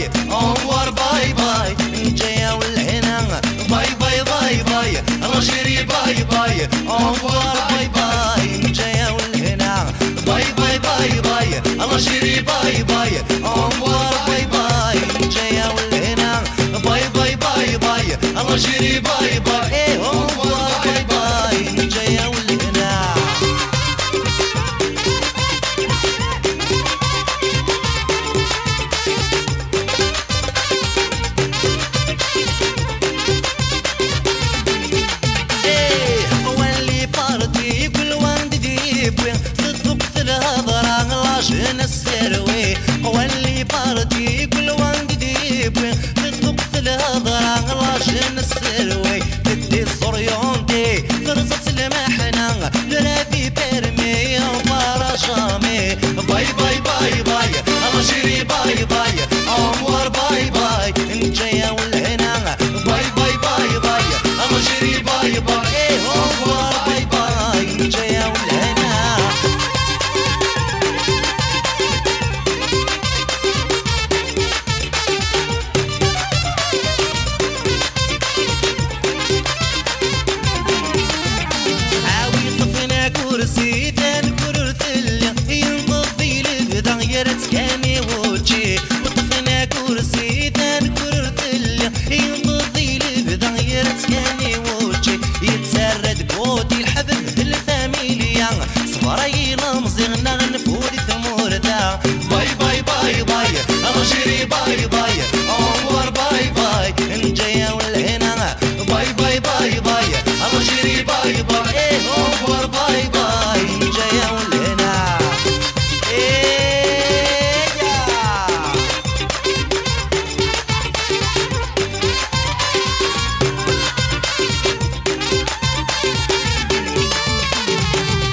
باي انوار باي باي جاية والهنا باي باي باي باي الله جيري باي باي انوار باي باي جاية والهنا باي باي باي باي الله جيري باي باي انوار باي باي جاية والهنا باي باي باي باي الله جيري باي باي انوار باي باي جاية والهنا عشان السروي واللي باردي كل وان جديد تطلق في الهضرة عشان السروي تدي الصريون دي فرصة المحنة لا في برمي وبارا شامي باي باي باي باي الله شيري باي باي انوار باي باي انجايا والهنا باي باي باي باي الله شيري باي باي انوار باي باي انجايا والهنا سيدان كررت اللي ينقضي لبدا يرتكاني وجهي وطفنا كرسي دان كررت اللي ينقضي لبدا يرتكاني وجهي يتسرد قوتي الحبب الفاميليا صبري نمزغنا نفوري ثمورتا باي باي باي باي الله جيري باي باي انوار باي باي انجايا والهنا باي باي باي باي الله جيري باي باي انوار باي باي جاية والهنا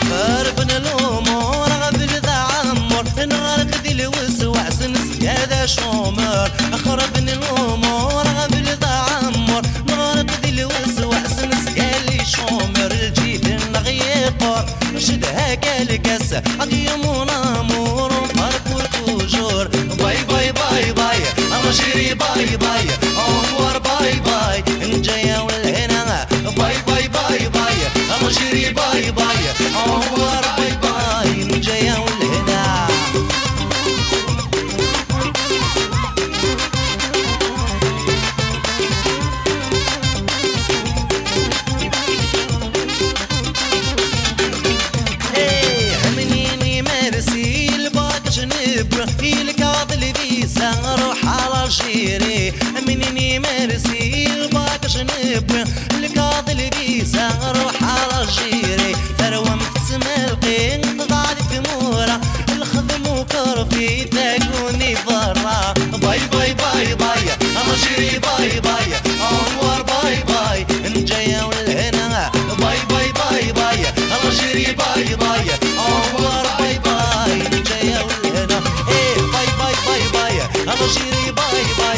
خربنا الامور غبل ذا عمر نغرق ذي الوسوع سنس هذا شومر خربنا الامور غبل ذا عمر نغرق ذي الوسوع سنس قال شومر الجيد النغيق شدها كالكاس عقيم نامور فرق توجور باي باي باي باي الله شيري باي باي انوار باي باي انجايا والهنا باي باي باي باي الله شيري باي باي انوار باي باي انجايا والهنا الكاظل بيسا روح على جيري منيني مرسي الباك جنب الكاظل بيسا روح على جيري ثروة متسمى القين تضعلي في مورا الخدم وكرفي تاقوني برا باي باي باي باي الله جيري باي باي انوار باي باي انجايا والهنا باي باي باي باي الله جيري باي باي انوار باي باي انجايا والهنا الله جيري باي باي